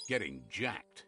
getting jacked.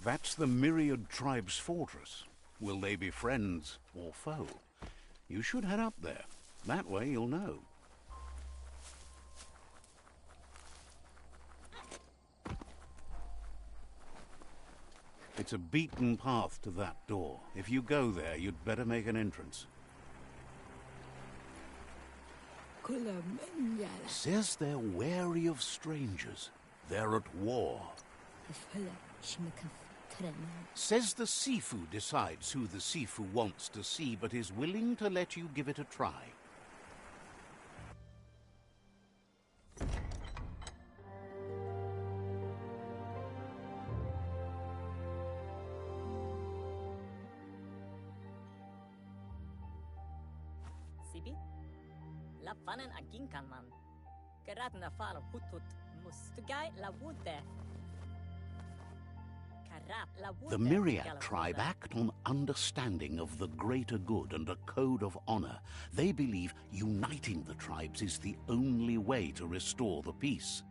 That's the Myriad Tribe's fortress. Will they be friends or foe? You should head up there. That way you'll know. It's a beaten path to that door. If you go there, you'd better make an entrance. Says they're wary of strangers. They're at war. Says the Sifu decides who the Sifu wants to see, but is willing to let you give it a try. Sibi? La fanen aginkan man. Geraden afal hutut mustugai la wude. The Myriad tribe act on understanding of the greater good and a code of honor. They believe uniting the tribes is the only way to restore the peace.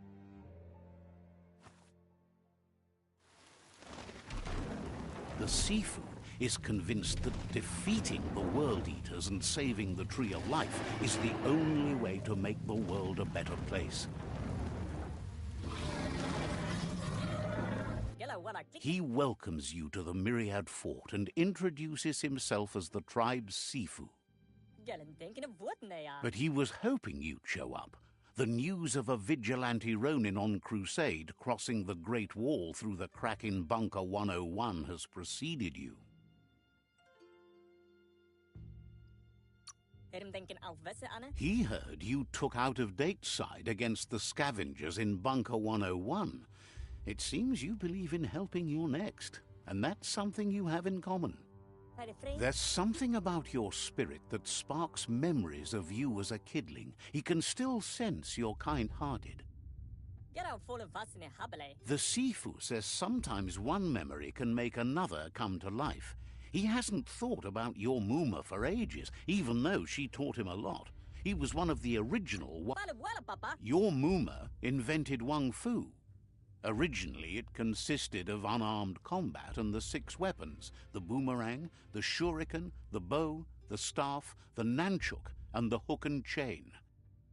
The Sifu is convinced that defeating the World Eaters and saving the Tree of Life is the only way to make the world a better place. He welcomes you to the Myriad Fort and introduces himself as the tribe's Sifu. But he was hoping you'd show up. The news of a vigilante Ronin on crusade crossing the Great Wall through the crack in Bunker 101 has preceded you. He heard you took out-of-date side against the scavengers in Bunker 101. It seems you believe in helping your next, and that's something you have in common. There's something about your spirit that sparks memories of you as a kidling. He can still sense you're kind-hearted. The Sifu says sometimes one memory can make another come to life. He hasn't thought about your Muma for ages, even though she taught him a lot. He was one of the original... Your Muma invented Wung Fu. Originally, it consisted of unarmed combat and the 6 weapons: the boomerang, the shuriken, the bow, the staff, the nunchuk, and the hook and chain.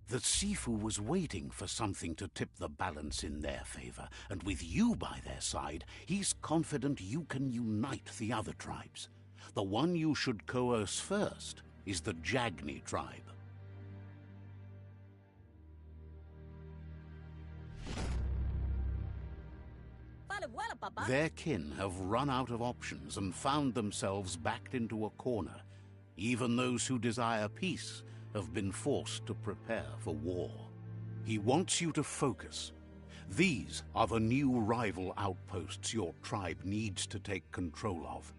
The Sifu was waiting for something to tip the balance in their favor, and with you by their side, he's confident you can unite the other tribes. The one you should coerce first is the Jagni tribe. Their kin have run out of options and found themselves backed into a corner. Even those who desire peace have been forced to prepare for war. He wants you to focus. These are the new rival outposts your tribe needs to take control of.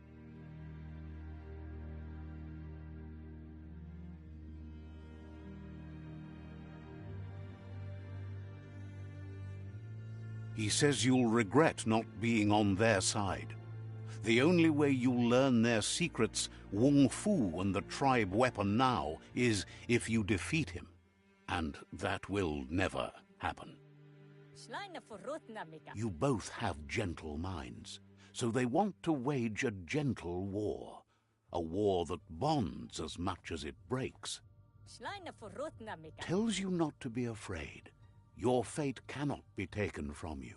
He says you'll regret not being on their side. The only way you'll learn their secrets, Wung Fu and the tribe weapon now, is if you defeat him. And that will never happen. You both have gentle minds, so they want to wage a gentle war. A war that bonds as much as it breaks. Tells you not to be afraid. Your fate cannot be taken from you.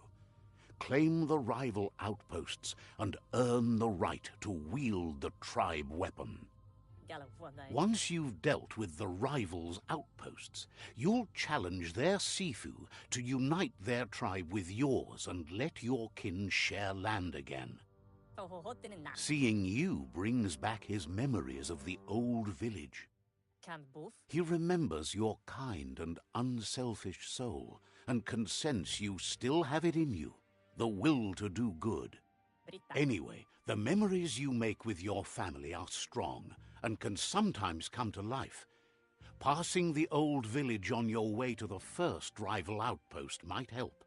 Claim the rival outposts and earn the right to wield the tribe weapon. Once you've dealt with the rivals' outposts, you'll challenge their Sifu to unite their tribe with yours and let your kin share land again. Seeing you brings back his memories of the old village. He remembers your kind and unselfish soul, and can sense you still have it in you, the will to do good. Anyway, the memories you make with your family are strong, and can sometimes come to life. Passing the old village on your way to the first rival outpost might help.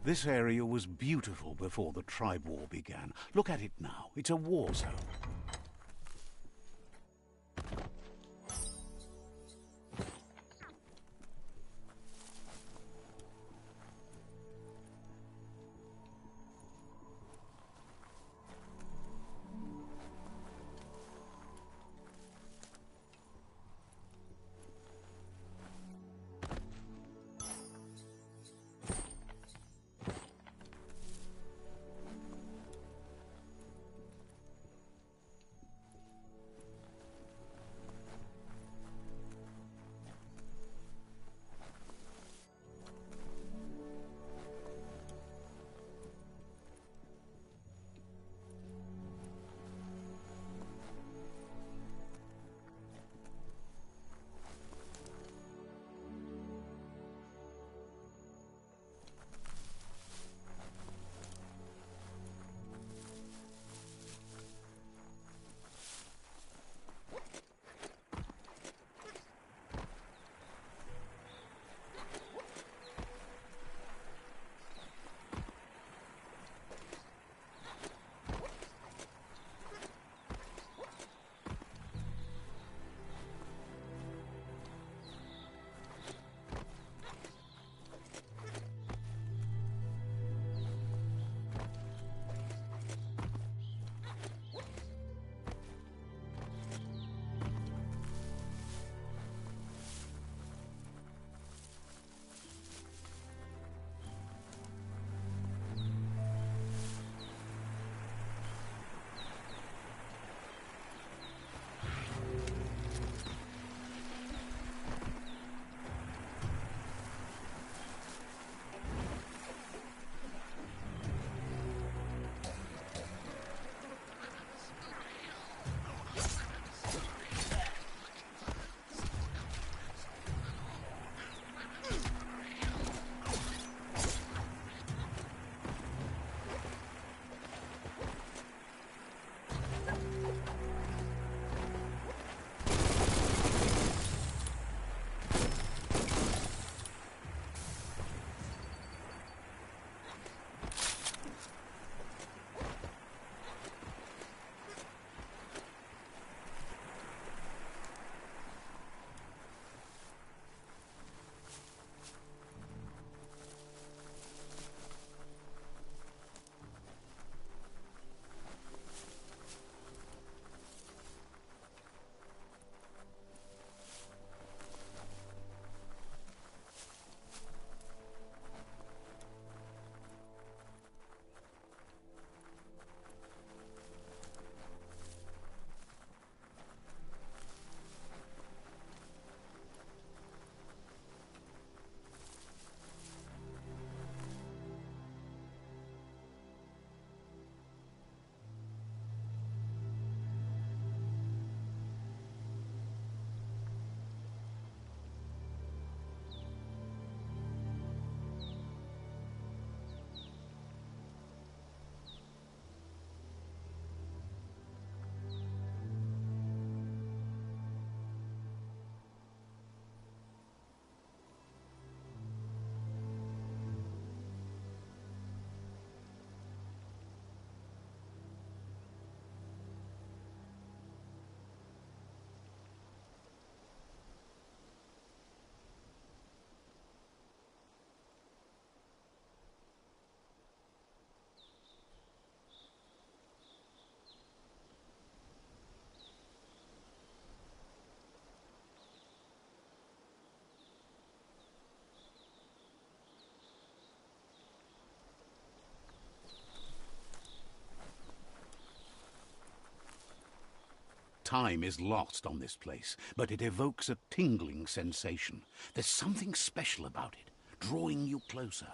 This area was beautiful before the tribe war began. Look at it now. It's a war zone. Time is lost on this place, but it evokes a tingling sensation. There's something special about it, drawing you closer.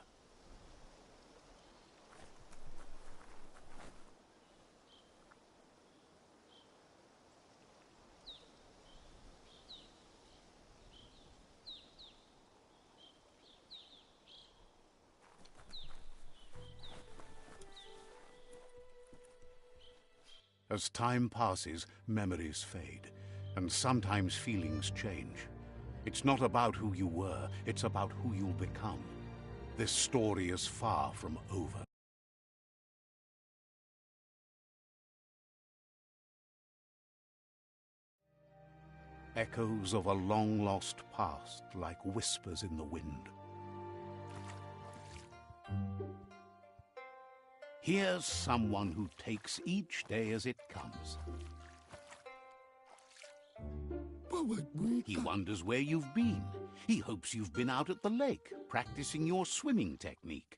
As time passes, memories fade, and sometimes feelings change. It's not about who you were, it's about who you'll become. This story is far from over. Echoes of a long-lost past like whispers in the wind. Here's someone who takes each day as it comes. He wonders where you've been. He hopes you've been out at the lake, practicing your swimming technique.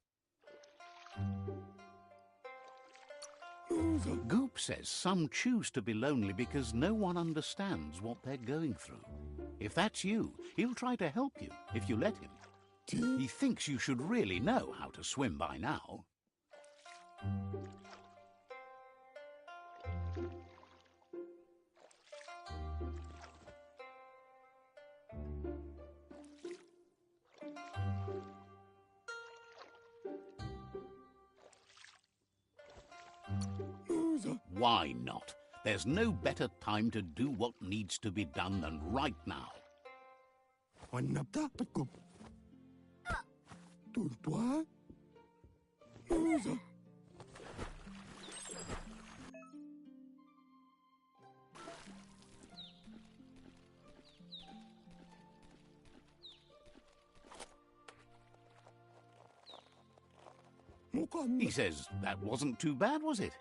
Goop says some choose to be lonely because no one understands what they're going through. If that's you, he'll try to help you if you let him. He thinks you should really know how to swim by now. Why not? There's no better time to do what needs to be done than right now. He says that wasn't too bad, was it?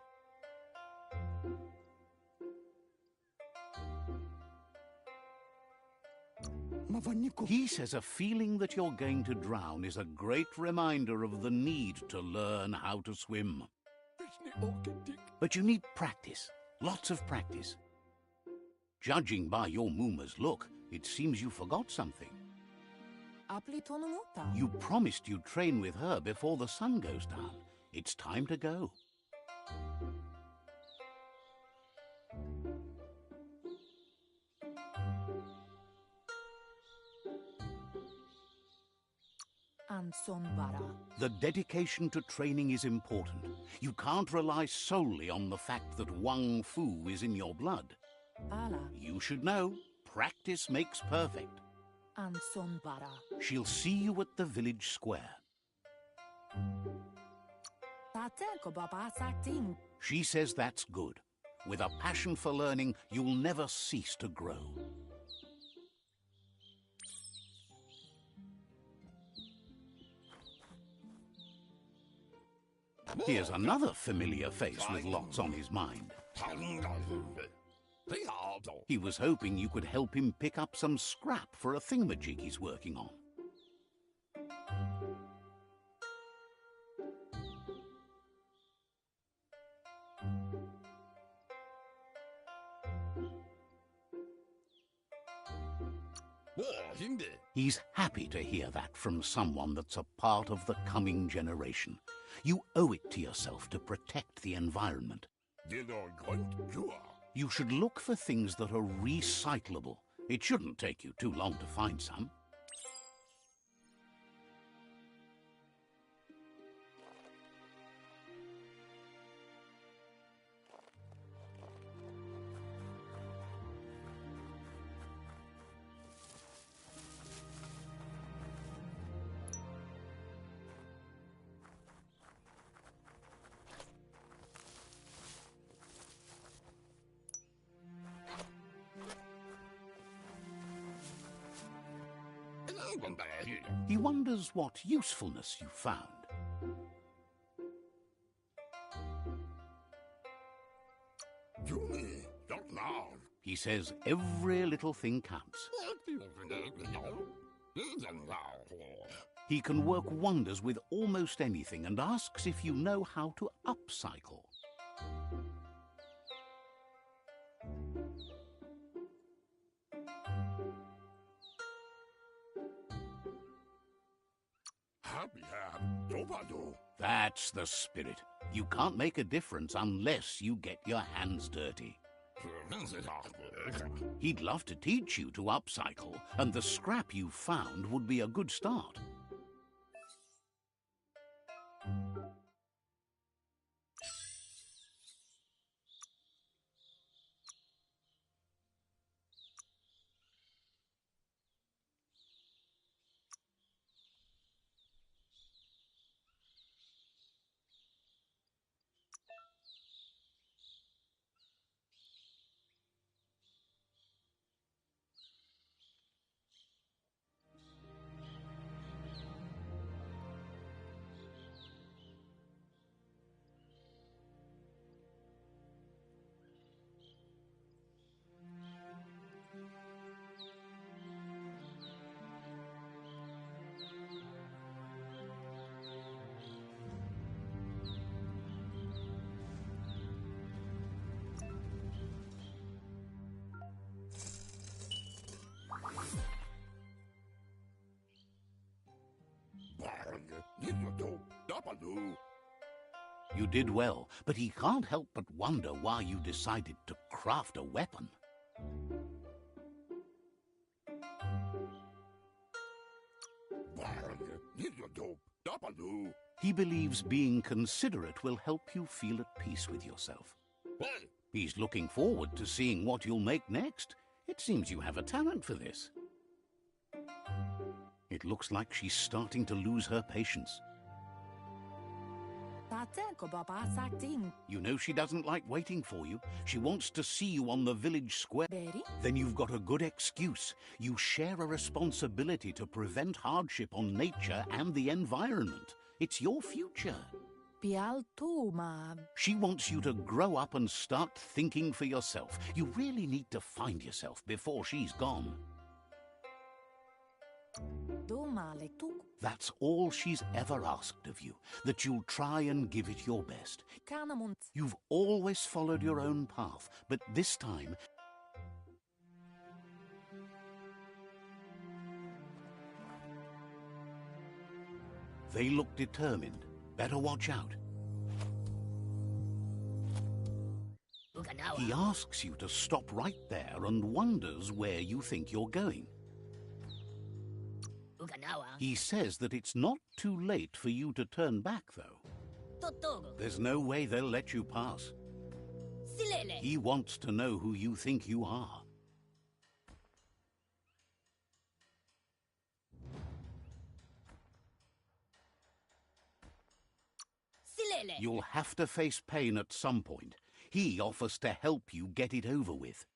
He says a feeling that you're going to drown is a great reminder of the need to learn how to swim. But you need practice, lots of practice. Judging by your Mooma's look, it seems you forgot something. You promised you'd train with her before the sun goes down. It's time to go. The dedication to training is important. You can't rely solely on the fact that Wang Fu is in your blood. You should know, practice makes perfect. She'll see you at the village square. She says that's good. With a passion for learning, you'll never cease to grow. Here's another familiar face with lots on his mind. He was hoping you could help him pick up some scrap for a thingamajig he's working on. He's happy to hear that from someone that's a part of the coming generation. You owe it to yourself to protect the environment. You should look for things that are recyclable. It shouldn't take you too long to find some. He wonders what usefulness you found. He says every little thing counts. He can work wonders with almost anything and asks if you know how to upcycle. That's the spirit. You can't make a difference unless you get your hands dirty. He'd love to teach you to upcycle, and the scrap you found would be a good start. You did well, but he can't help but wonder why you decided to craft a weapon. He believes being considerate will help you feel at peace with yourself. He's looking forward to seeing what you'll make next. It seems you have a talent for this. It looks like she's starting to lose her patience. You know she doesn't like waiting for you. She wants to see you on the village square. Then you've got a good excuse. You share a responsibility to prevent hardship on nature and the environment. It's your future. She wants you to grow up and start thinking for yourself. You really need to find yourself before she's gone. That's all she's ever asked of you, that you'll try and give it your best. You've always followed your own path, but this time... They look determined. Better watch out. He asks you to stop right there and wonders where you think you're going. He says that it's not too late for you to turn back, though. There's no way they'll let you pass. He wants to know who you think you are. You'll have to face pain at some point. He offers to help you get it over with.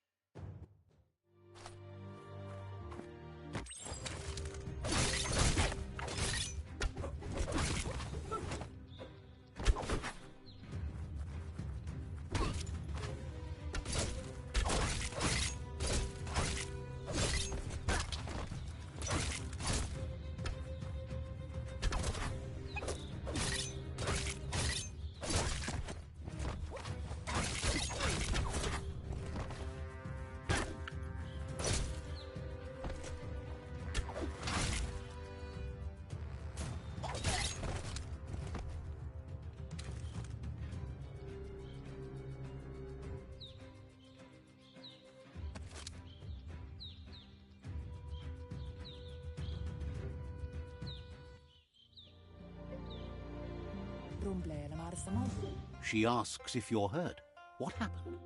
She asks if you're hurt. What happened?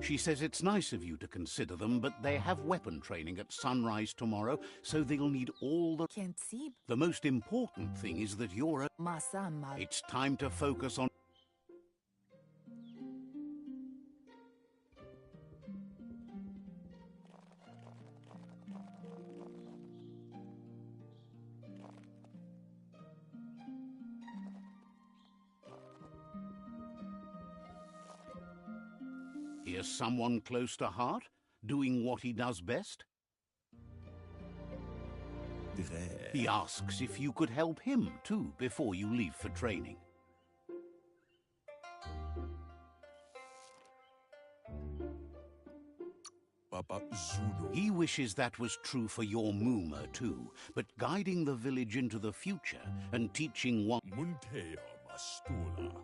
She says it's nice of you to consider them, but they have weapon training at sunrise tomorrow, so they'll need all the... The most important thing is that you're... It's time to focus on... Here's someone close to heart, doing what he does best. He asks if you could help him, too, before you leave for training. He wishes that was true for your Mooma, too, but guiding the village into the future and teaching one...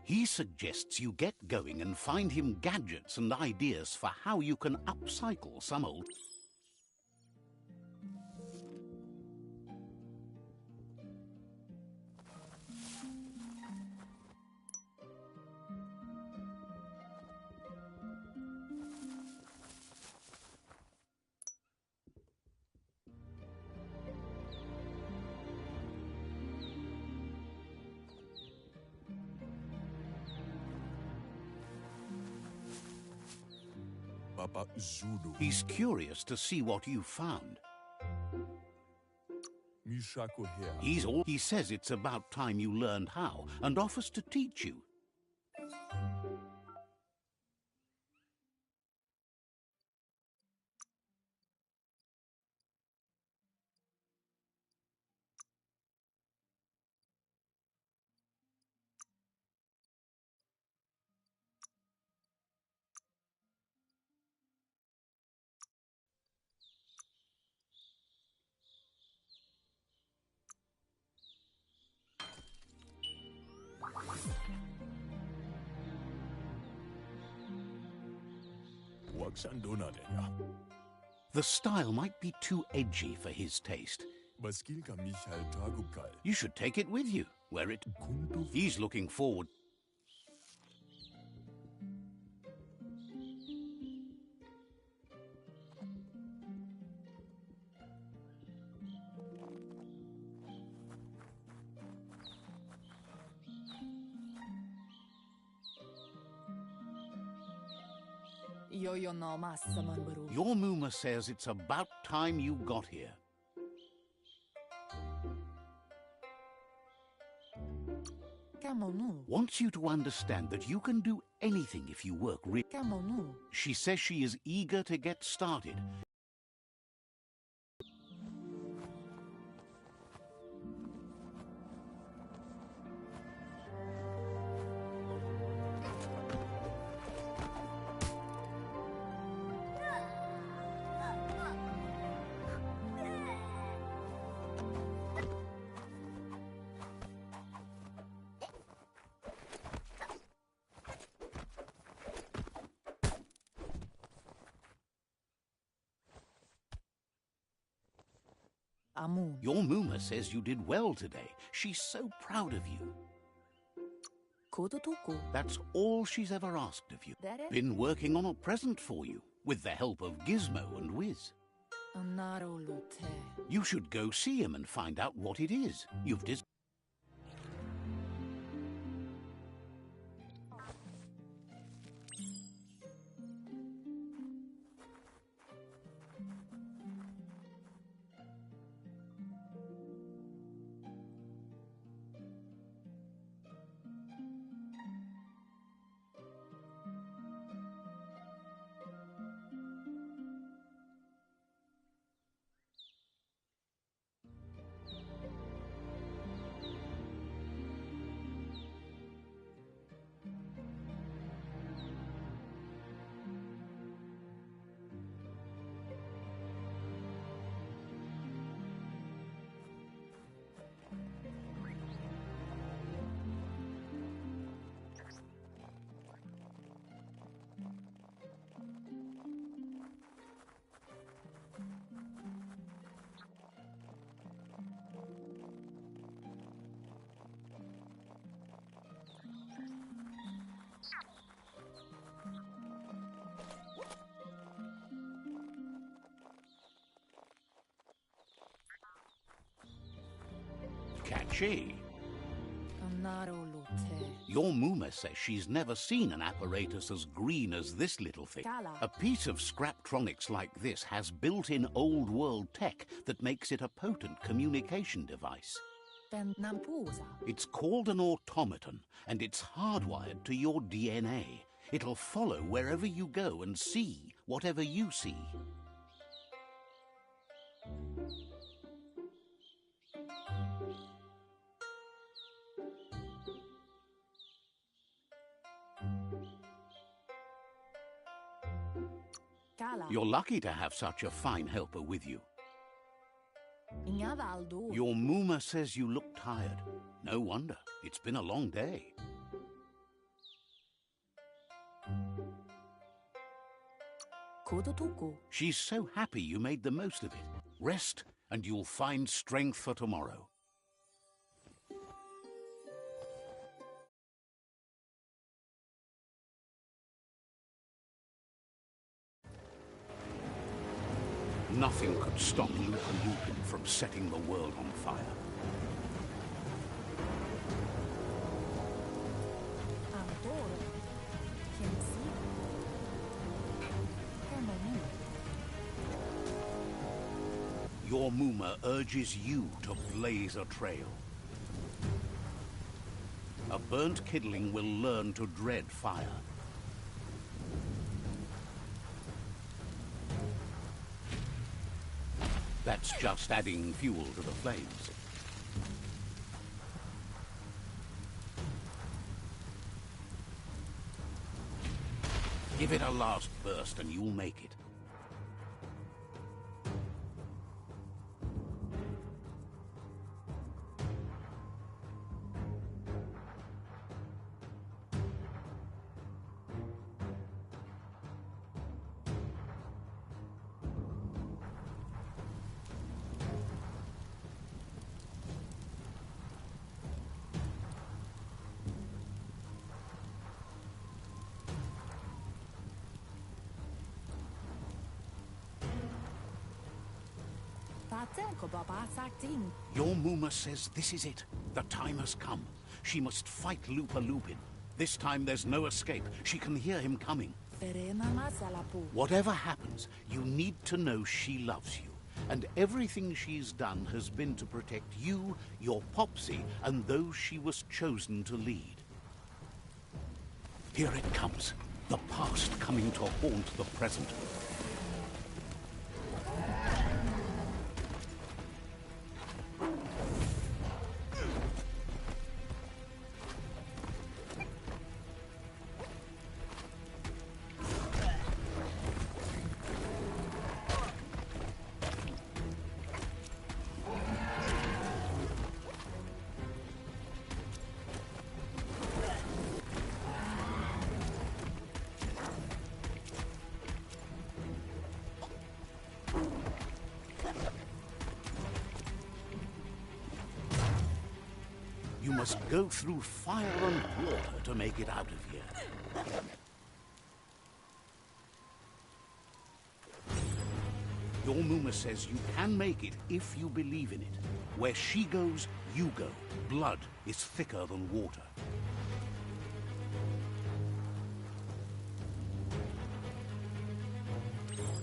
He suggests you get going and find him gadgets and ideas for how you can upcycle some old... He's curious to see what you found. He says it's about time you learned how and offers to teach you. The style might be too edgy for his taste. You should take it with you. Wear it. He's looking forward. Your Muma says it's about time you got here. Wants you to understand that you can do anything if you work really. She says she is eager to get started. Your Muma says you did well today. She's so proud of you. That's all she's ever asked of you. Been working on a present for you, with the help of Gizmo and Wiz. You should go see him and find out what it is. You've catchy. Your Muma says she's never seen an apparatus as green as this little thing. A piece of Scraptronics like this has built-in old-world tech that makes it a potent communication device. It's called an automaton, and it's hardwired to your DNA. It'll follow wherever you go and see whatever you see. You're lucky to have such a fine helper with you. Your Muma says you look tired. No wonder. It's been a long day. She's so happy you made the most of it. Rest, and you'll find strength for tomorrow. Nothing could stop Lupin from setting the world on fire. Your Muma urges you to blaze a trail. A burnt kidling will learn to dread fire. That's just adding fuel to the flames. Give it a last burst and you'll make it. Your Muma says this is it. The time has come. She must fight Lupa Lupin. This time there's no escape. She can hear him coming. Whatever happens, you need to know she loves you. And everything she's done has been to protect you, your Popsy, and those she was chosen to lead. Here it comes. The past coming to haunt the present. You must go through fire and water to make it out of here. Your Muma says you can make it if you believe in it. Where she goes, you go. Blood is thicker than water.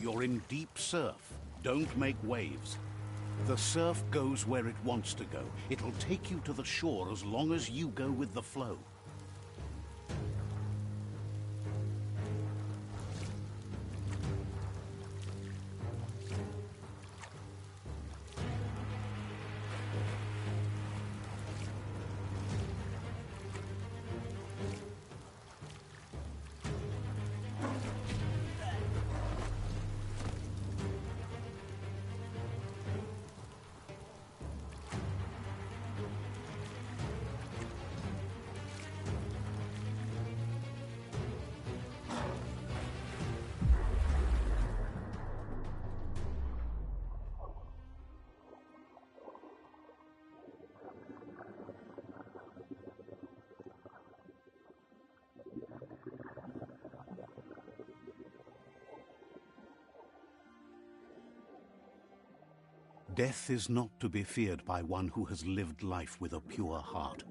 You're in deep surf. Don't make waves. The surf goes where it wants to go. It'll take you to the shore as long as you go with the flow. Death is not to be feared by one who has lived life with a pure heart.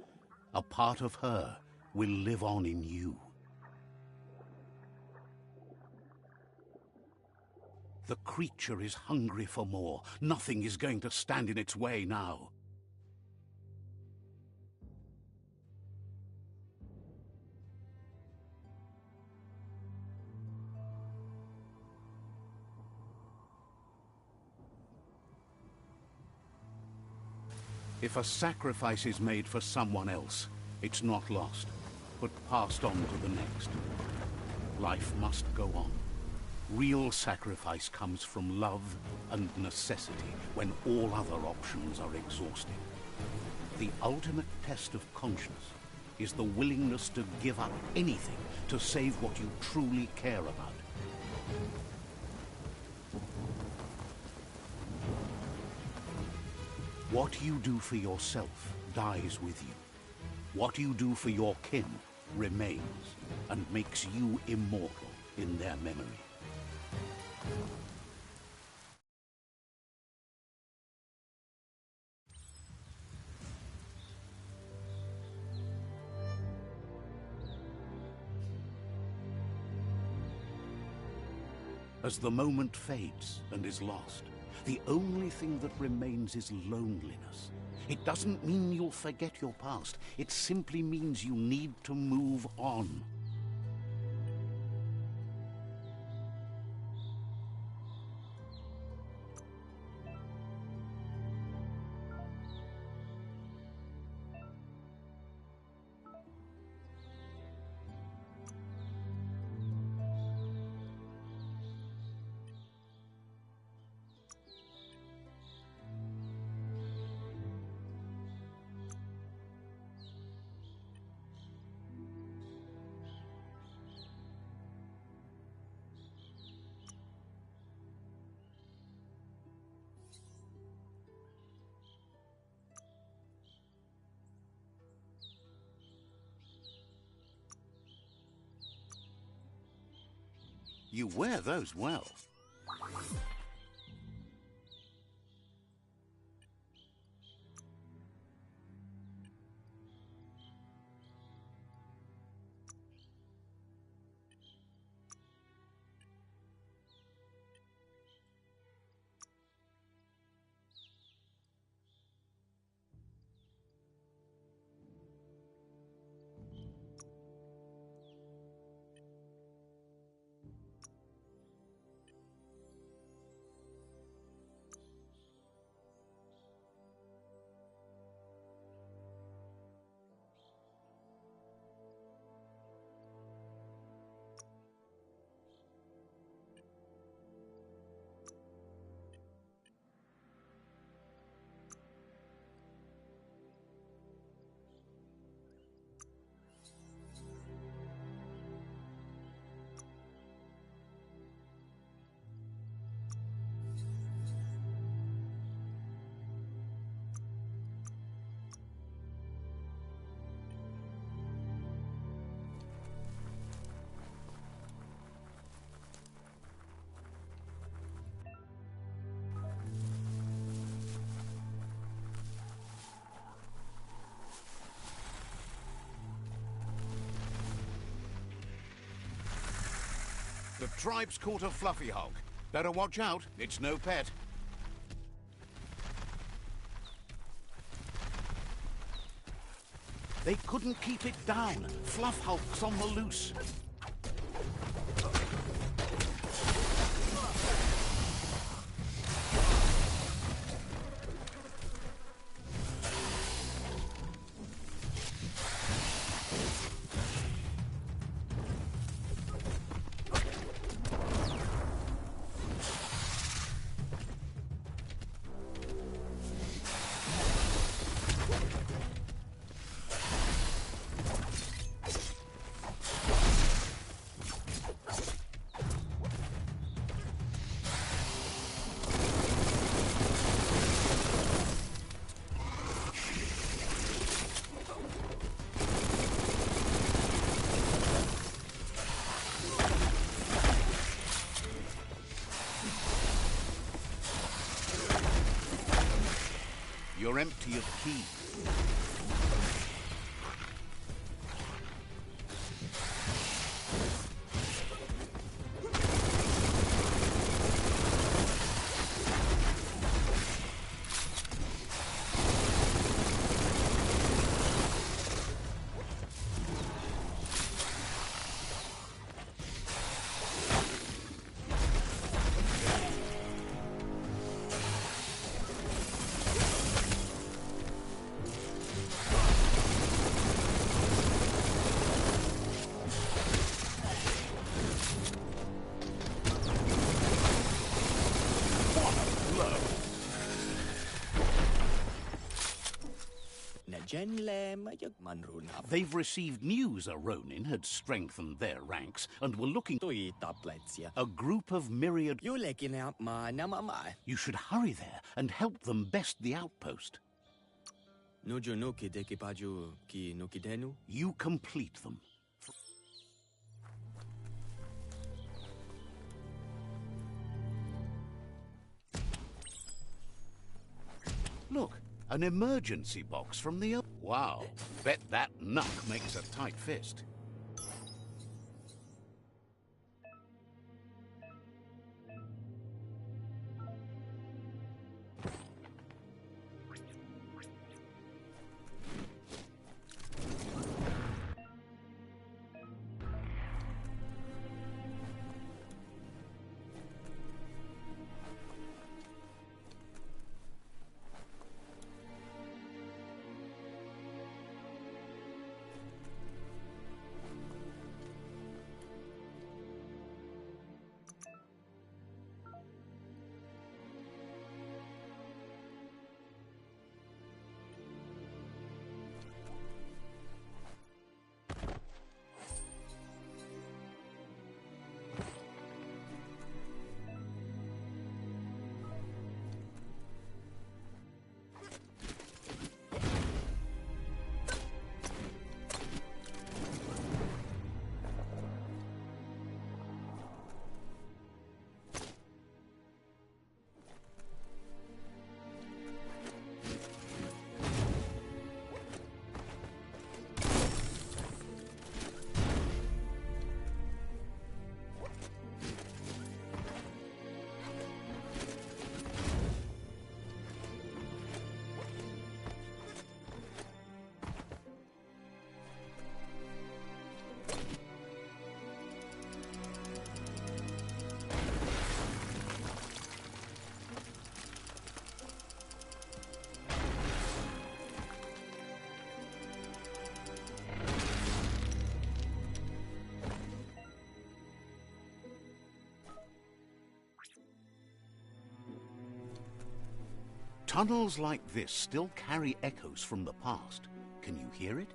A part of her will live on in you. The creature is hungry for more. Nothing is going to stand in its way now. If a sacrifice is made for someone else, it's not lost, but passed on to the next. Life must go on. Real sacrifice comes from love and necessity when all other options are exhausted. The ultimate test of conscience is the willingness to give up anything to save what you truly care about. What you do for yourself dies with you. What you do for your kin remains and makes you immortal in their memory. As the moment fades and is lost, the only thing that remains is loneliness. It doesn't mean you'll forget your past. It simply means you need to move on. You wear those well. The tribe's caught a fluffy hulk. Better watch out, it's no pet. They couldn't keep it down. Fluff hulk's on the loose. You're empty of key. They've received news a Ronin had strengthened their ranks and were looking a group of myriad. You should hurry there and help them best the outpost. You complete them. Look, an emergency box from the... Wow, bet that knuck makes a tight fist. Tunnels like this still carry echoes from the past. Can you hear it?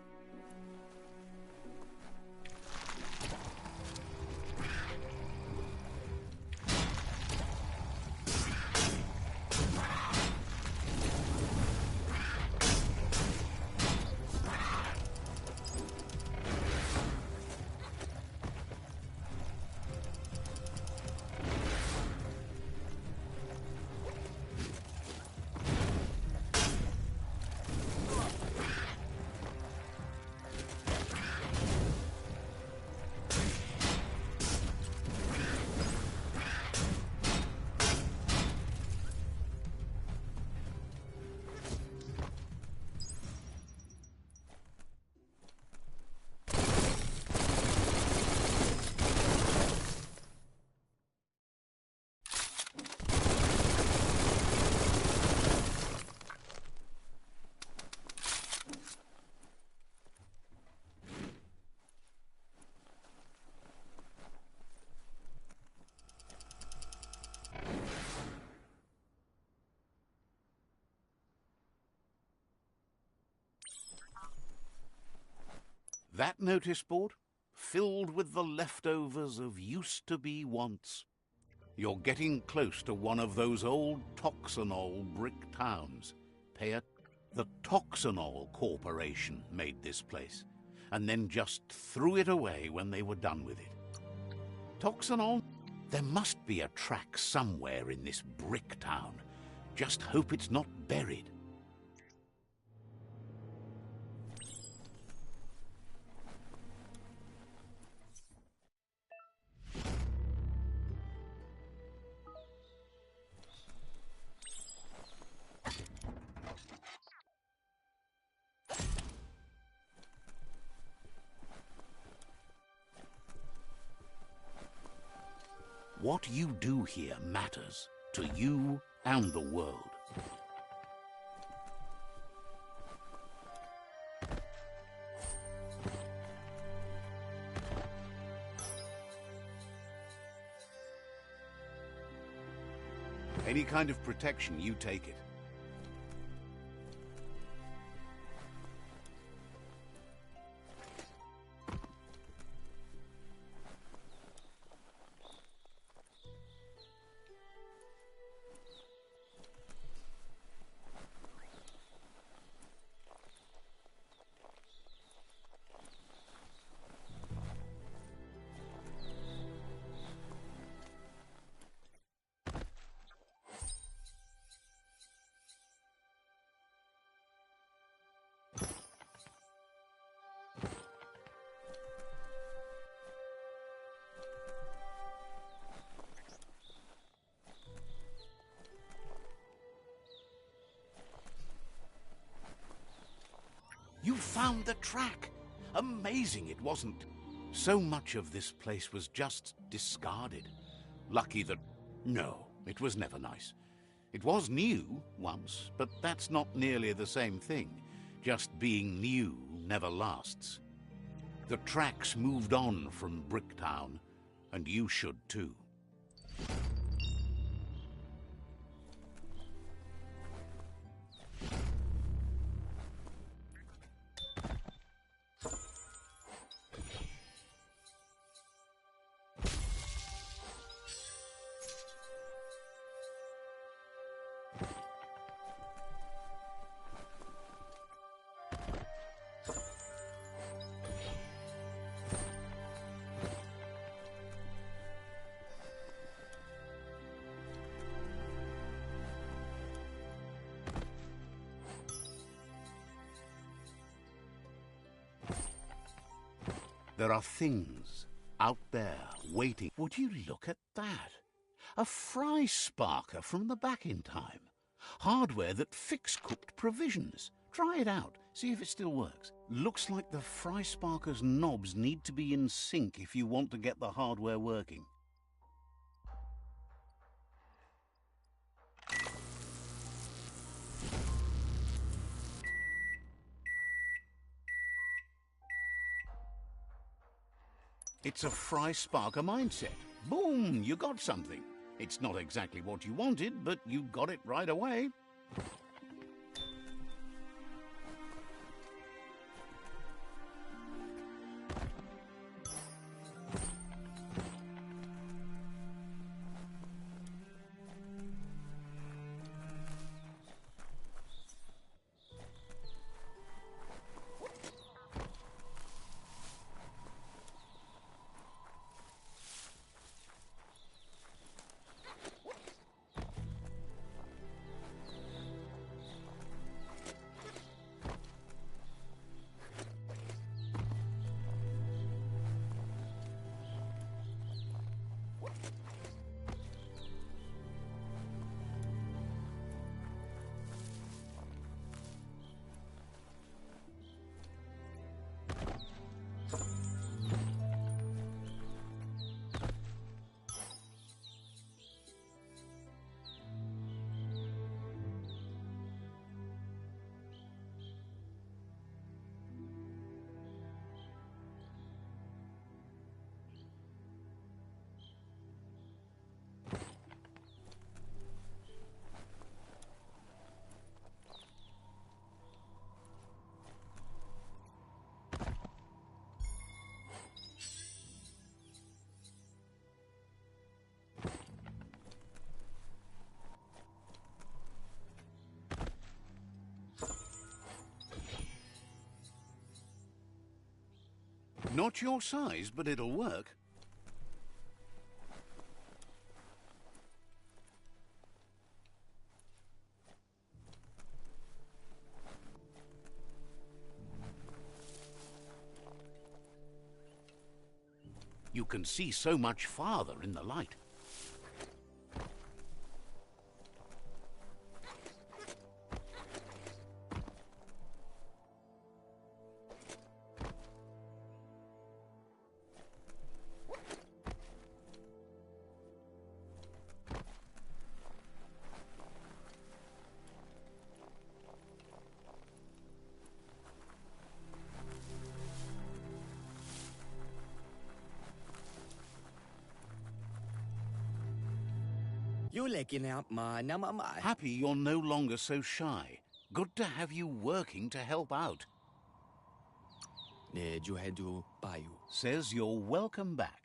that notice board? Filled with the leftovers of used-to-be wants. You're getting close to one of those old Toxanol brick towns. The Toxanol Corporation made this place, and then just threw it away when they were done with it. Toxanol? There must be a track somewhere in this brick town. Just hope it's not buried. What you do here matters to you and the world. Any kind of protection, you take it. You found the track! Amazing it wasn't. So much of this place was just discarded. Lucky that... No, it was never nice. It was new once, but that's not nearly the same thing. Just being new never lasts. The tracks moved on from Bricktown, and you should too. There are things out there waiting. Would you look at that? A fry sparker from the back in time. Hardware that fix-cooked provisions. Try it out. See if it still works. Looks like the fry sparker's knobs need to be in sync if you want to get the hardware working. It's a fry sparker mindset. Boom, you got something. It's not exactly what you wanted, but you got it right away. Not your size, but it'll work. You can see so much farther in the light. Happy you're no longer so shy. Good to have you working to help out. Says you're welcome back.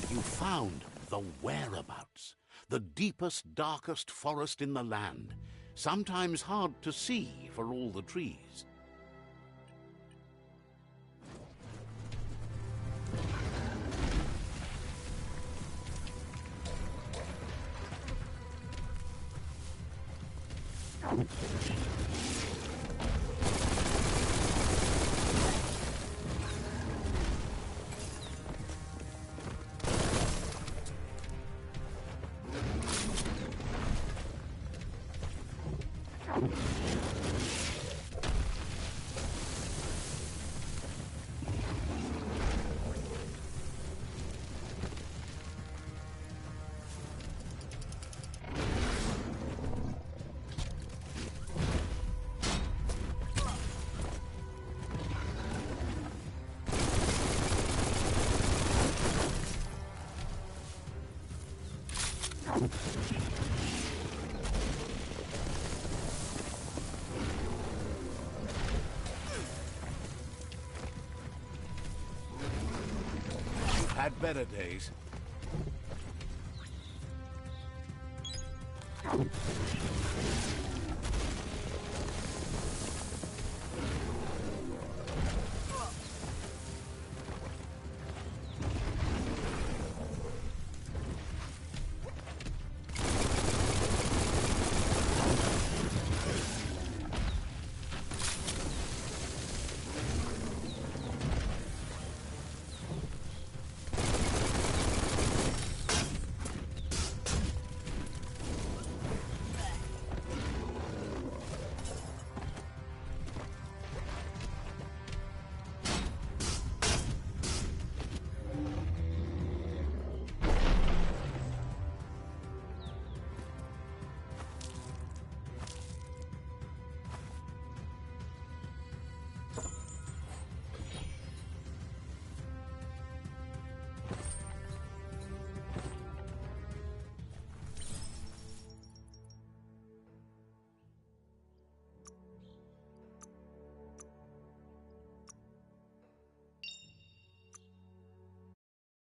You found the whereabouts, the deepest, darkest forest in the land, sometimes hard to see for all the trees. You've had better days.